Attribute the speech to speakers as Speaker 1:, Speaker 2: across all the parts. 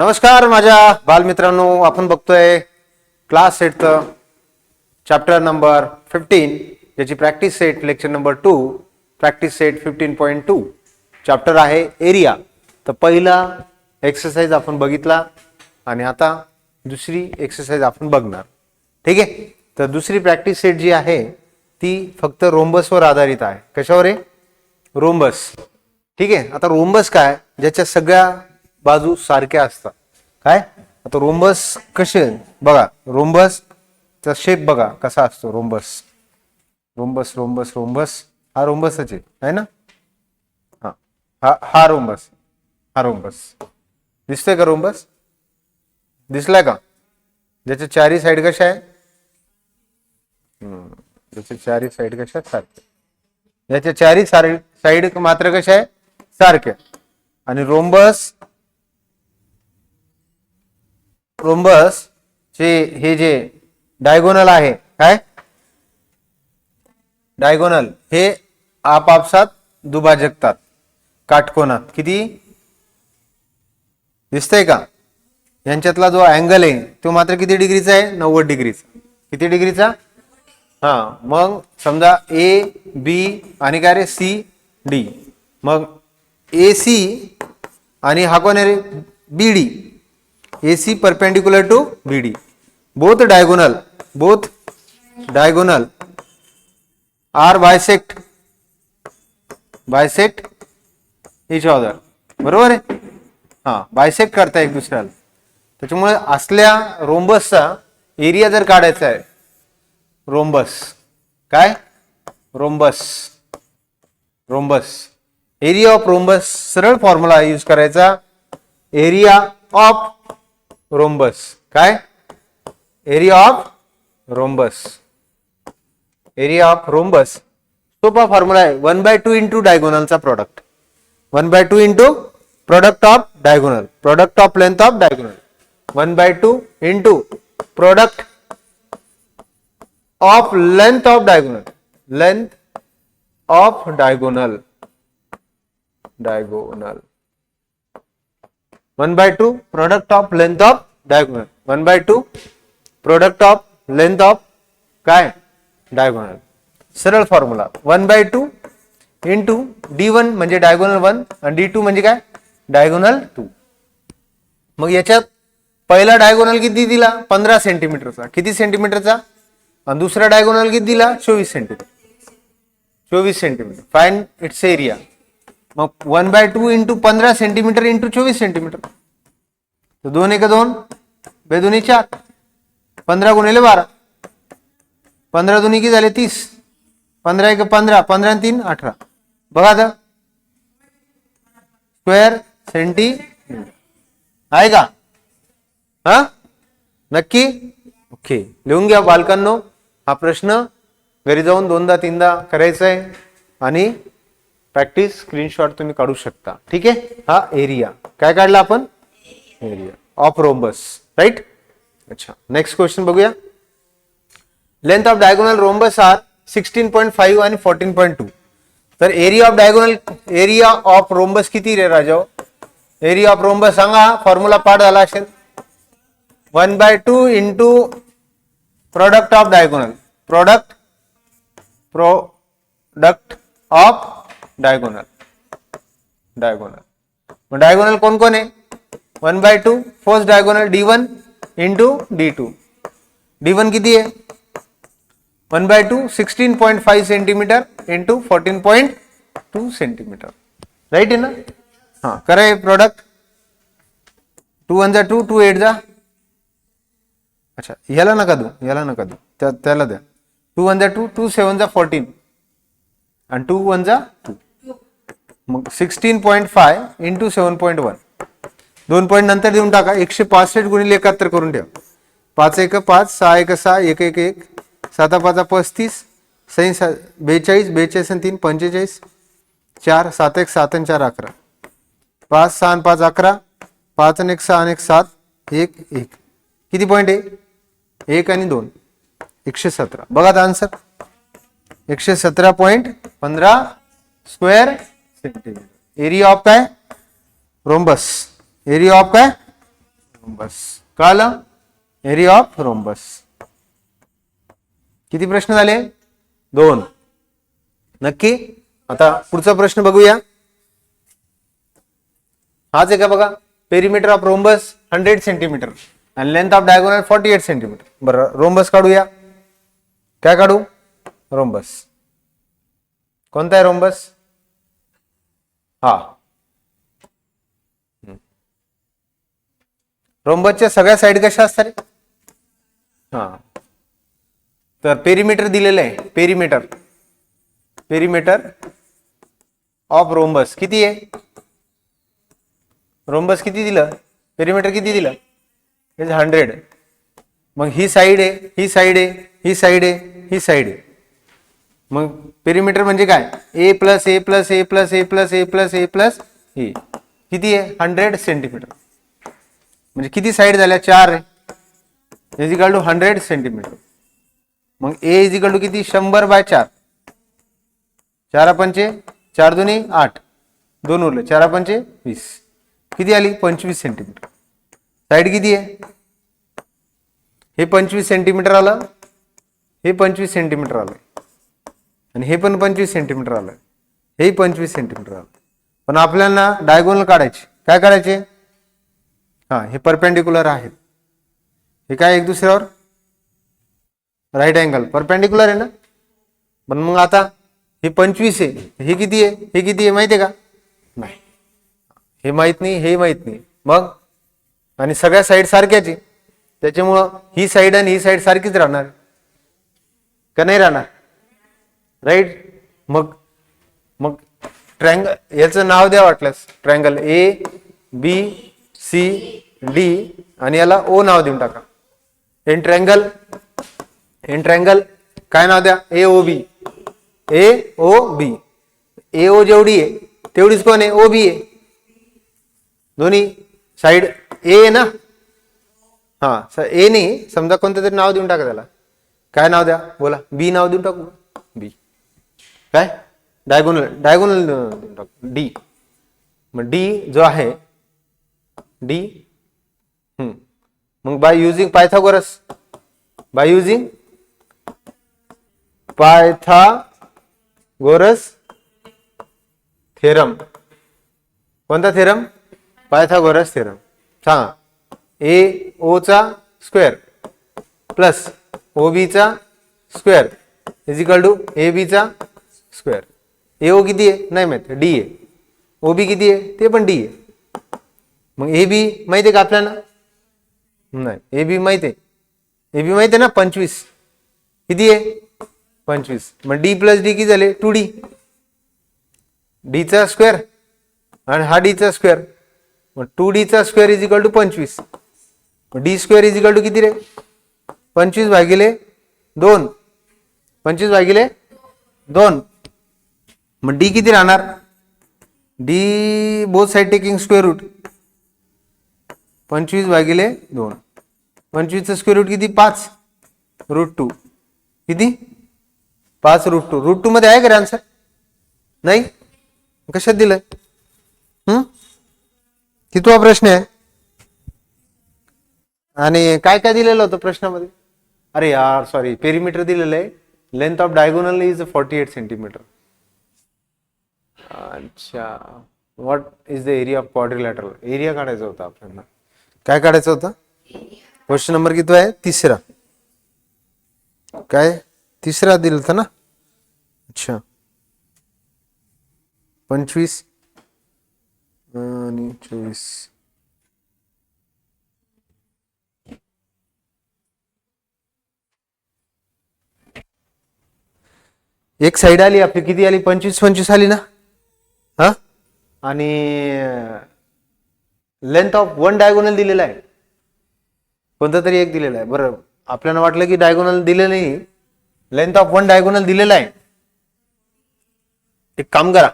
Speaker 1: नमस्कार माझ्या बालमित्रांनो, आपण बघतोय क्लास सेट चॅप्टर नंबर 15 ज्याची practice set lecture number 2 practice set 15.2 chapter आहे एरिया. तर पहिला एक्सरसाइज आपण बघितला आणि आता दुसरी एक्सरसाइज आपण बघणार. ठीक आहे. तर दुसरी प्रॅक्टिस सेट जी आहे ती फक्त रोम्बसवर आधारित आहे. कशावर आहे? रोम्बस. ठीक आहे. आता रोम्बस काय, ज्याच्या सगळ्या बाजू सारख्या असतात. काय आता रोम्बस कसे बघा, रोम्बसचा शेप बघा कसा असतो. रोम्बस रोम्बस रोम्बस रोम्बस हा रोम्बसच आहे ना. हा हा हा रोम्बस, हा रोम्बस दिसतोय का? रोम्बस दिसलाय का? ज्याच्या चारी साइड कशा आहे? ज्याच्या चारी साइड कशा सारख्या, याच्या चारी साइड मात्र कशा आहे? सारख्या. आणि रोम्बस चे हे जे डायगोनल आहे, काय डायगोनल हे आपापसात दुभाजकतात काटकोनात. किती दिसतंय का? यांच्यातला जो अँगल आहे तो मात्र किती डिग्रीचा आहे? 90 डिग्रीचा. किती डिग्रीचा? हा मग समजा ए बी आणि काय रे सी डी. मग ए सी आणि हा कोण आहे रे? बी D. AC perpendicular to BD. Both diagonal are bisect each other. बरोबर आहे. हा बायसेक्ट करता एक दुसऱ्याला. त्याच्यामुळे असल्या रोम्बसचा एरिया जर काढायचा आहे, रोम्बस काय रोम्बस एरिया ऑफ रोम्बस, सरळ फॉर्म्युला यूज करायचा. एरिया ऑफ रोम्बस काय? एरिया ऑफ रोम्बस सोपा फॉर्म्युला आहे. 1/2 इंटू डायगोनलचा product. 1/2 into product of diagonal, product of length of diagonal. 1/2 into product of length of diagonal, length of diagonal 1/2 product of length of diagonal. 1/2 product of length of काय? Diagonal. सरळ formula 1/2 into D1 म्हणजे diagonal 1 आणि D2 म्हणजे काय? Diagonal 2. मग याच्यात पहिला diagonal किती दिला? 15 सेंटीमीटरचा. किती सेंटीमीटरचा? आणि दुसरा डायगोनल किती दिला? 24 सेंटीमीटर. Find its area. मग 1/2 इंटू 15 सेंटीमीटर इंटू 24 सेंटीमीटर. तो 2 1 2 बेदुनी 4, 15 गुणिले 12, 15 दुनी किती झाले? 30, 15 1 15, 15 3 18. बघा आता स्क्वेअर सेंटीमीटर आहे का? हा नक्की. ओके, लिहून घ्या बालकांनो. हा प्रश्न घरी जाऊन 2दा 3दा करायचा आहे आणि प्रॅक्टिस स्क्रीनशॉट तुम्ही काढू शकता. ठीक आहे. हा एरिया काय काढला आपण? Area of rhombus. राइट. अच्छा, नेक्स्ट क्वेश्चन बघूया. Length of diagonal rhombus are 16.5 आणि 14.2. तर area of diagonal, area of rhombus किती रे राजा? एरिया ऑफ रोम्बस सांगा. फॉर्म्युला पाठ झाला असेल. 1/2 into product of diagonal, product of diagonal. मग डायगोनल कोण कोण आहे? 1/2 first diagonal D1 into D2. D1 किती आहे? 1/2 16.5 सेंटीमीटर इंटू 14.2 सेंटीमीटर. राइट आहे ना? हा करा हे प्रोडक्ट. 2 1 जा 2, 2 8 जा. अच्छा, याला नका दू, त्याला द्या. 2 1 जा 2, 2 7 जा 14 आणि 2 1 जा 2. मग 16.5 इंटू 7.1. 2 पॉईंट नंतर देऊन टाका. 165 गुणिले 71 करून ठेवा. 5 1 5, 6 1 6, 1 1 1, 7 5 35, 42 42 3 45, 4 7 1 7 4 11, 5 6 5 11, 5 1 6 1 7, 1 1. किती पॉईंट आहे? 1 आणि 2 117. बघा answer 117.15 square centimetre. Area of काय? रोम्बस. एरिया ऑफ काय? रोम्बस. कळलं? Area of rhombus. किती प्रश्न झाले? 2. नक्की. आता पुढचा प्रश्न बघूया. हाच आहे का बघा. पेरिमीटर ऑफ रोम्बस 100 सेंटीमीटर आणि लेंथ ऑफ डायगोनल 48 सेंटीमीटर. बरं, रोम्बस काढूया. काय काढू? रोम्बस. कोणता आहे रोम्बस? हा, रोम्बसच्या सगळ्या साइड कशा असतात रे? हा, तर पेरिमीटर दिलेलं आहे. पेरिमीटर ऑफ रोम्बस किती आहे? रोम्बस किती दिलं? पेरिमीटर किती दिलं? 100. मग ही साइड आहे, ही साइड आहे, ही साइड आहे, ही साइड आहे. मग पेरिमीटर म्हणजे काय? ए प्लस ए प्लस ए प्लस ए प्लस ए प्लस ए प्लस ए. किती आहे? 100 सेंटीमीटर. म्हणजे किती साइड झाल्या? 4 आहे. Is equal to 100 centimetre. मग ए इज इक्वल टू किती? 100/4. 4×5 4 दुनी 8, 2 उरले, 4×5 20. किती आली? 25 सेंटीमीटर. साइड किती आहे? हे 25 सेंटीमीटर आलं, हे 25 सेंटीमीटर आलं, आणि हे पण 25 सेंटीमीटर आलं, हे 25 सेंटीमीटर आलं. पण आपल्याला डायगोनल काढायचे. काय काढायचे? हा, हे परपेंडिक्युलर आहेत. हे काय एक दुसऱ्यावर राईट अँगल परपेंडिक्युलर आहे ना. पण मग आता हे 25 आहे, हे किती आहे? हे किती आहे माहिती आहे का? नाही, हे माहित नाही, हे माहित नाही. मग आणि सगळ्या साईड सारख्याच आहे, त्याच्यामुळं ही साईड आणि ही साईड सारखीच राहणार का नाही राहणार? राईट. मग मग ट्रायंगल, याचं नाव द्या वाटल्यास. Triangle A B C D आणि याला ओ नाव देऊन टाका. इन ट्रायंगल काय नाव द्या? ए ओ बी. ए ओ बी. ए ओ जेवढी आहे तेवढीच कोण आहे? ओ बी आहे. दोन्ही साइड ए आहे ना. हा, ए नाही, समजा कोणतं तरी नाव देऊन टाका त्याला. काय नाव द्या? बोला. बी नाव देऊन टाकू. बी. काय? डायगोनल देऊन टाकू. डी. मग डी जो आहे डी, मग बाय युजिंग पायथागोरस, थेरम. कोणता थेरम? Pythagoras theorem. सांगा. ए ओ चा स्क्वेअर प्लस ओ बी चा square is equal to A B चा स्क्वेअर. ए ओ किती आहे? नाही माहित, डी आहे. ओ बी किती आहे? ते पण डी आहे. मग ए बी माहिती आहे का आपल्याला? नाही, ए बी माहिती आहे. ए बी माहिती आहे ना? 25. किती आहे? 25. मग डी प्लस डी किती झाले? 2D. डी चा स्क्वेअर आणि हा डी चा स्क्वेअर. मग 2D चा square is equal to 25. D square is equal to किती रे? 25/2. 25/2. मग डी किती राहणार? D both side taking square root. 25/2. 25 चा स्क्वेअर रूट किती? 5√2. किती? 5√2. √2 मध्ये आहे का रे आन्सर? नाही. कशात दिलंय? कितवा प्रश्न आहे? आणि काय काय दिलेलं होतं प्रश्नामध्ये? अरे यार सॉरी, पेरिमीटर दिलेलं आहे. Length of diagonal is 48 centimetre. अच्छा, what is the area of quadrilateral? Area काढायचा होता आपल्याला. काय काढायचं होतं? क्वेश्चन नंबर किती आहे? 3रा. काय 3रा दिलं होतं ना. अच्छा, 25 आणि 24. एक साइड आली आपली, किती आली? 25 आली ना. हा, आणि लेंथ ऑफ वन डायगोनल दिलेला आहे. कोणता तरी एक दिलेला आहे. बरं, आपल्याला वाटलं की डायगोनल दिले नाही, लेंथ ऑफ वन डायगोनल दिलेला आहे. एक काम करा,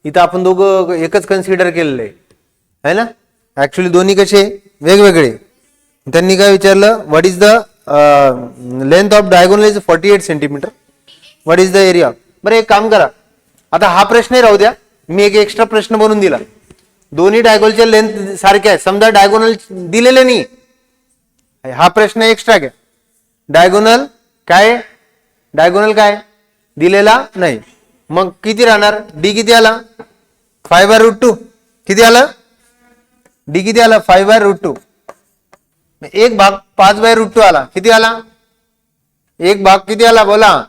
Speaker 1: इथं आपण दोघं एकच कन्सिडर केलेलं आहे ना. ऍक्च्युली दोन्ही कसे वेगवेगळे. त्यांनी काय विचारलं? What is the length of diagonal is 48 centimetre. What is the area? बरं, एक काम करा, आता हा प्रश्न राहू द्या, मी एक एक्स्ट्रा प्रश्न बनवून दिला. दोन्ही डायगोनलच्या लेंथ सारख्या आहे, समजा डायगोनल दिलेले नाही, हा प्रश्न एक्स्ट्रा घ्या. डायगोनल काय, डायगोनल काय दिलेला नाही, मग किती राहणार, डी किती आला 5/√2. किती आला, डी किती आला 5/√2. एक भाग 5/√2 आला, किती आला, एक भाग किती आला बोला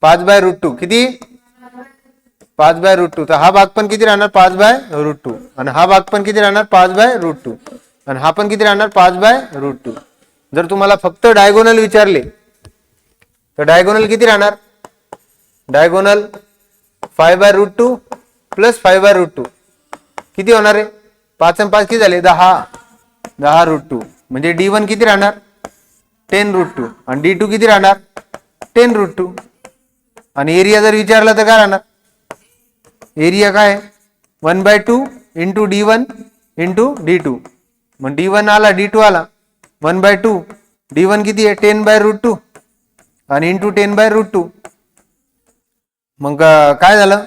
Speaker 1: 5/√2. किती 5/√2. तर हा भाग पण किती राहणार 5/√2 आणि हा भाग पण किती राहणार 5/√2 आणि हा पण किती राहणार 5/√2. जर तुम्हाला फक्त डायगोनल विचारले तर डायगोनल किती राहणार, डायगोनल 5/√2 प्लस 5/√2 किती होणार आहे, 5 आणि 5 किती झाले 10√2. म्हणजे D1 किती राहणार 10√2 आणि D2 किती राहणार 10√2. आणि एरिया जर विचारला तर काय राहणार, एरिया काय 1/2 इंटू D1 इंटू D2. मग D1 आला D2 आला 1/2. D1 किती आहे 10/√2 आणि इंटू 10/√2. मग काय झालं,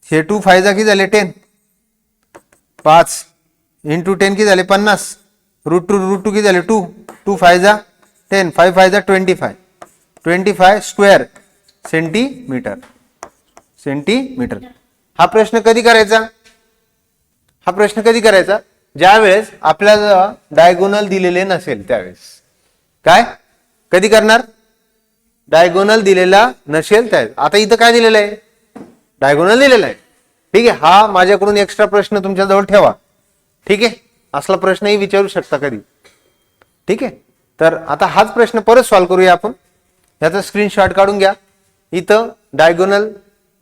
Speaker 1: हे 2 फायदा किती झाले 10, 5 इंटू 10 किती झाले 50, √2 किती झाले 2, 2 फायदा 10, 5 फायदा 25 स्क्वेअर सेंटीमीटर. हा प्रश्न कधी करायचा, हा प्रश्न कधी करायचा, ज्यावेळेस आपल्याला डायगोनल दिलेले नसेल त्यावेळेस. काय कधी करणार, डायगोनल दिलेला नसेल त्यावेळेस. आता इथं काय दिलेलं आहे, डायगोनल दिलेला आहे, ठीक आहे. हा माझ्याकडून एक्स्ट्रा प्रश्न तुमच्या जवळ ठेवा, ठीक आहे. असला प्रश्नही विचारू शकता कधी, ठीक आहे. तर आता हाच प्रश्न परत सॉल्व्ह करूया आपण. याचा स्क्रीनशॉट काढून घ्या. इथं डायगोनल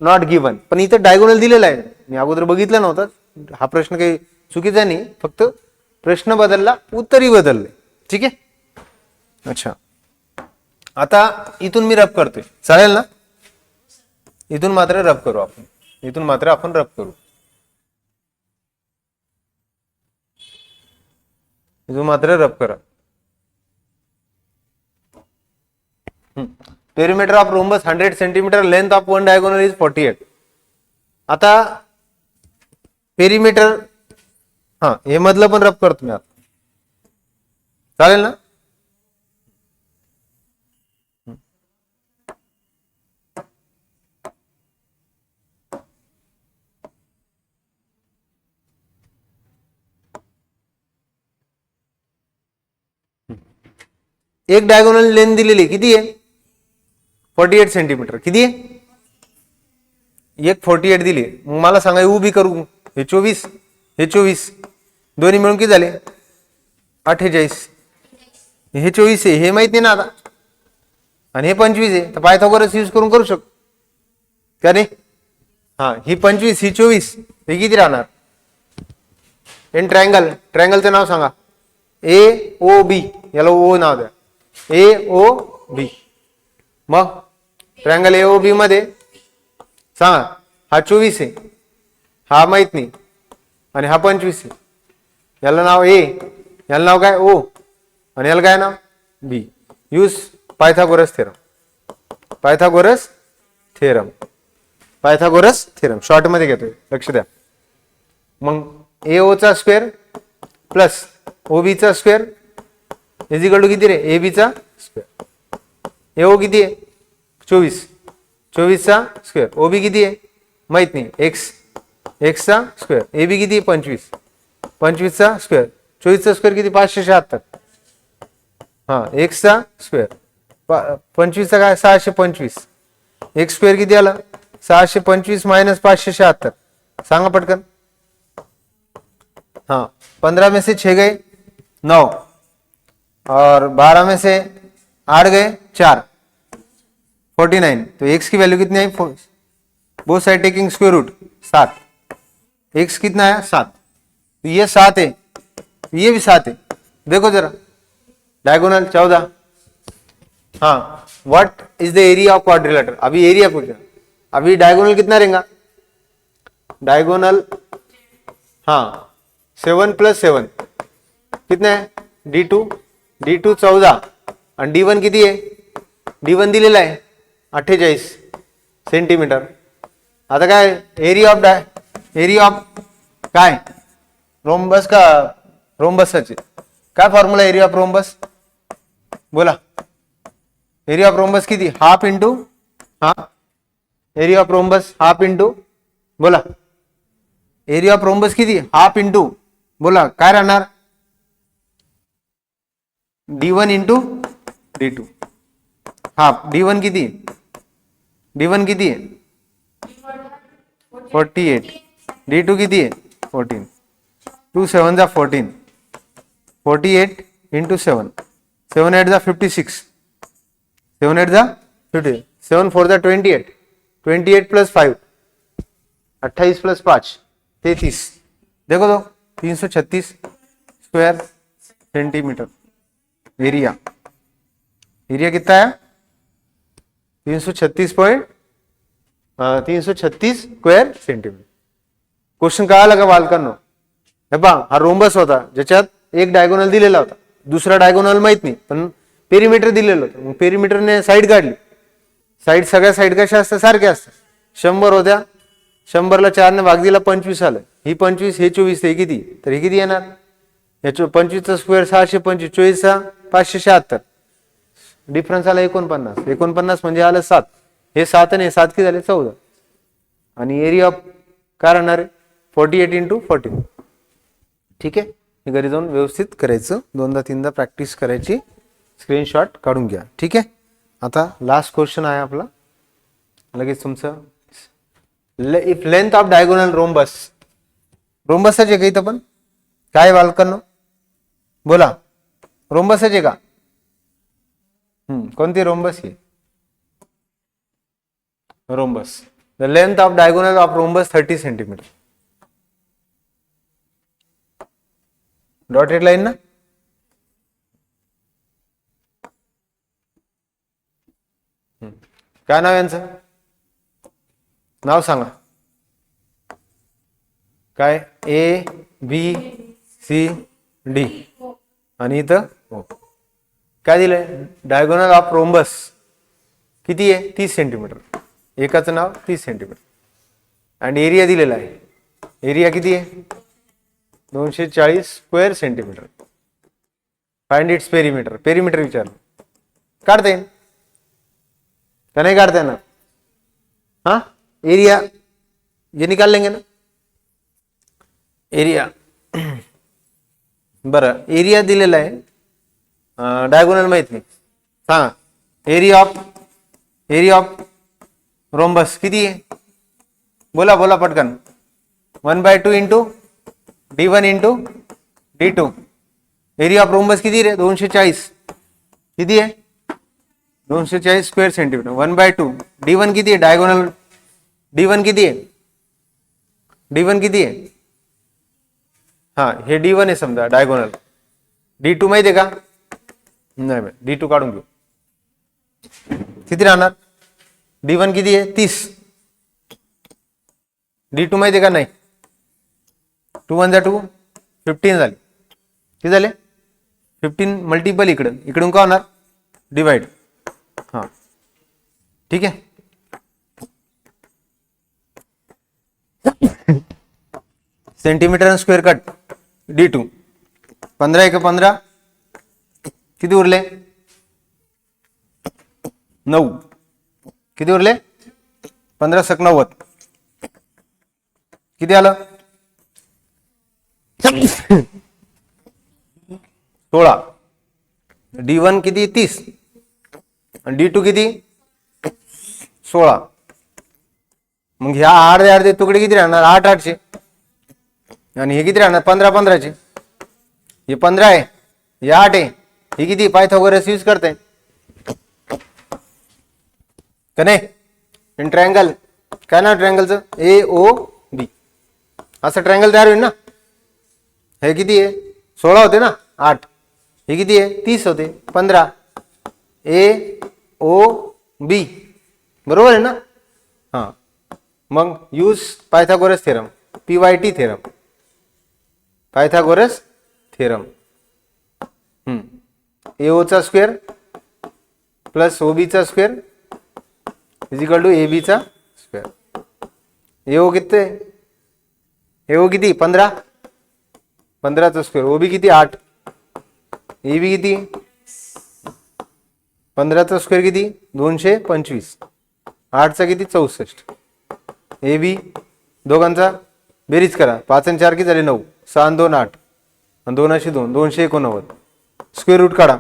Speaker 1: नॉट गिवन, पण इथं डायगोनल दिलेला आहे, मी अगोदर बघितलं नव्हतं. हा प्रश्न काही चुकीचा नाही, फक्त प्रश्न बदलला, उत्तरही बदलले, ठीक आहे. अच्छा, आता इथून मी रब करतोय, चालेल ना, इथून मात्र रब करू आपण, इथून मात्र आपण रब करू, इथून मात्र रब करा. Perimeter of rhombus 100 centimetre, length of one diagonal is 48. आता पेरिमीटर, हा हे मधलं पण रब करतो मी आता, चालेल ना. एक डायगोनल लेंथ दिलेली किती आहे 48 सेंटीमीटर. किती आहे, एक 48 दिली. मग मला सांगा उभी करू, हे 24, हे 24, दोन्ही मिळून किती झाले 48. हे 24 आहे, हे माहित नाही ना आता, आणि हे 25 आहे, तर पायथागोरस यूज करून करू शकतो का नाही. हा, ही 25 ही 24, हे किती राहणार, इन ट्रायंगल, ट्रायंगलचं नाव सांगा, AOB, याला ओ नाव द्या, AOB. मग ट्रायंगल AOB मध्ये सांगा, हा 24 आहे, हा माहित नाही, आणि हा 25 आहे, याला नाव A, याला नाव काय O, आणि याला काय नाव B. Use Pythagoras theorem, Pythagoras theorem, Pythagoras theorem short मध्ये घेतोय, लक्ष द्या. मग AO चा स्क्वेअर प्लस OB चा स्क्वेअर इज इक्वल टू किती रे, AB चा स्क्वेअर. AO किती आहे 24, 24 चा स्क्वेअर, OB किती आहे माहित नाही, x चा स्क्वेअर, AB किती आहे 25, 25 चा स्क्वेअर, 24 चा स्क्वेअर किती 576. हा, x चा स्क्वेअर 25 चा काय 625, x स्क्वेअर किती आला 625 माइनस 576, सांगा पटकन. हाँ, 15 में से 6 गए 9 और 12 में से 8 गए 4, 49. तो x की वैल्यू कितनी आई, both side taking square root 7, x कितना है 7, तो ये 7 है, ये भी 7 है. देखो जरा डायगोनल 14. हाँ, what is the area of quadrilateral, अभी एरिया पूछा, अभी डायगोनल कितना रहेगा, डायगोनल हाँ 7 + 7 कितने है D2 14 आणि D1 किती आहे, D1 दिलेला आहे 48 सेंटीमीटर. आता काय एरिया ऑफ काय रोम्बस का रोम्बसचे काय फॉर्म्युला एरिया ऑफ रोम्बस बोला. एरिया ऑफ रोम्बस किती हाफ इंटू हा area of rhombus half into बोला. एरिया ऑफ रोम्बस किती हाफ इंटू बोला काय राहणार d1 into d2 half. d1 किती d1 किती आहे 48 d2 किती आहे 14 2 7 जा 14 48 इंटू 7 7 8 जा 56 7 8 जा 50 7 4 जा 28 28 प्लस 5 28 प्लस 5 33 देखो तो 336 स्क्वायर सेंटीमीटर एरिया. एरिया कितना है 336 स्क्वेअर सेंटीमीटर. क्वेश्चन काय आला का बालकांनो हे पहा हा रोम्बस होता ज्याच्यात एक डायगोनल दिलेला होता दुसरा डायगोनल माहित नाही पण पेरिमीटर दिलेलं होतं. मग पेरिमीटरने साईड काढली. साईड सगळ्या साईड कशा असतात सारख्या असतात 100 होत्या 100ला 4 ने भाग दिला 25 आलं. ही 25 हे 24 हे किती तर हे किती येणार याच्या 25चा स्क्वेअर 625 24 576 डिफरन्स आला 49 म्हणजे आलं 7 हे 7 आणि हे 7 किती झाले 14 आणि एरिया ऑफ काय राहणार आहे 48 इंटू 14. ठीक आहे हे घरी जाऊन व्यवस्थित करायचं 2दा-3दा प्रॅक्टिस करायची स्क्रीनशॉट काढून घ्या. ठीक आहे आता लास्ट क्वेश्चन आहे आपला लगेच तुमचं. इफ लेंथ ऑफ डायगोनल रोम्बसच आहे का इथं पण काय बालकांनो बोला रोम्बसच आहे का कोणती rhombus he rhombus. The length of diagonal of rhombus 30 centimetre. Dotted line ना काय नाव यांचं नाव सांगा काय ए बी सी डी आणि इथं ओ काय दिलंय डायगोनल ऑफ रोम्बस किती आहे 30 सेंटीमीटर एकाचं नाव 30 सेंटीमीटर आणि एरिया दिलेला आहे. एरिया किती आहे 240 square centimetre. Find its perimeter. Perimeter विचारलं काढता येईल का नाही काढता येणार हा एरिया ये निकाल लेंगे ना एरिया. बरं एरिया दिलेला आहे डायगोनल माहित नाही सांगा. एरिया ऑफ रोम्बस किती आहे बोला बोला पटकन 1/2 into d1 into d2. Area of rhombus किती रे 240 किती आहे 240 स्क्वेअर सेंटीमीटर 1/2 d1 किती आहे डायगोनल d1 किती आहे d1 किती आहे हा हे d1 आहे समजा डायगोनल. d2 माहिती आहे का नाही d2 काढून घेऊ किती राहणार d1 किती आहे 30 d2 माहिती आहे का नाही 2 1 जा 2 15 झाले किती झाले 15 मल्टिपल इकडून का होणार डिवाइड हा ठीक आहे. सेंटीमीटर स्क्वेअर कट d2 15 1 15 किती उरले 9 किती उरले 15 × 90 किती आलं 16. d1 किती 30 आणि d2 किती 16. मग ह्या अर्धे तुकडे किती राहणार 8 8चे आणि हे किती राहणार 15 15चे. हे 15 आहे हे 8 आहे हे किती पायथागोरस यूज करते का नाही. इन ट्रायंगल काय नाव ट्रायंगलचं AOB असं ट्रायंगल तयार होईल ना. हे किती आहे 16 होते ना 8 हे किती आहे 30 होते 15 AOB बरोबर आहे ना. हा मग use Pythagoras theorem PYT theorem Pythagoras theorem AO चा स्क्वेअर प्लस OB चा square is equal to AB चा स्क्वेअर. AO किती हे ओ किती 15, 15चा स्क्वेअर, ओ बी किती 8, ए बी किती 15चा स्क्वेअर किती 225, 8चा किती 64, ए बी दोघांचा बेरीज करा, 5 आणि 4 किती झाले 9, 6 आणि 2 8 आणि 2 अशी 2 289, स्क्वेअर रूट काढा.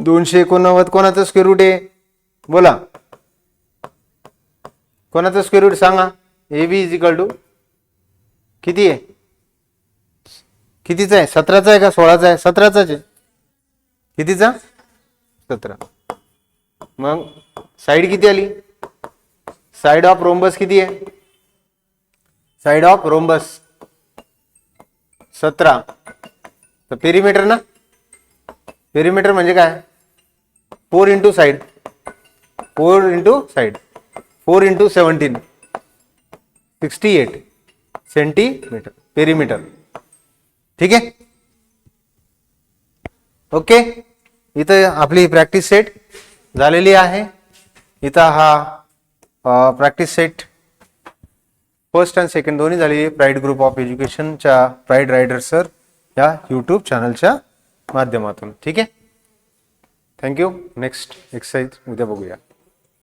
Speaker 1: 289 कोणाचं स्क्वेअर रूट आहे बोला, कोणाचं स्क्वेअर रूट सांगा. A B is equal to किती आहे, कितीचा आहे 17चा आहे का 16चा आहे, 17चाच आहे. कितीचा 17. मग साइड किती आली, साइड ऑफ रोम्बस किती आहे, साइड ऑफ रोम्बस 17. तर पेरीमीटर ना, पेरीमीटर म्हणजे काय 4 into side, 4 into side, 4 into 17 68 centimetre perimeter. ठीक आहे. ओके, इथं आपली प्रॅक्टिस सेट झालेली आहे. इथं हा प्रॅक्टिस सेट फर्स्ट आणि सेकंड दोन्ही झालेली आहे प्राईड ग्रुप ऑफ एज्युकेशनच्या प्राईड रायडर सर या यूट्यूब चॅनलच्या माध्यमातून. ठीक आहे. थँक्यू. नेक्स्ट एक्सरसाइज उद्या बघूया.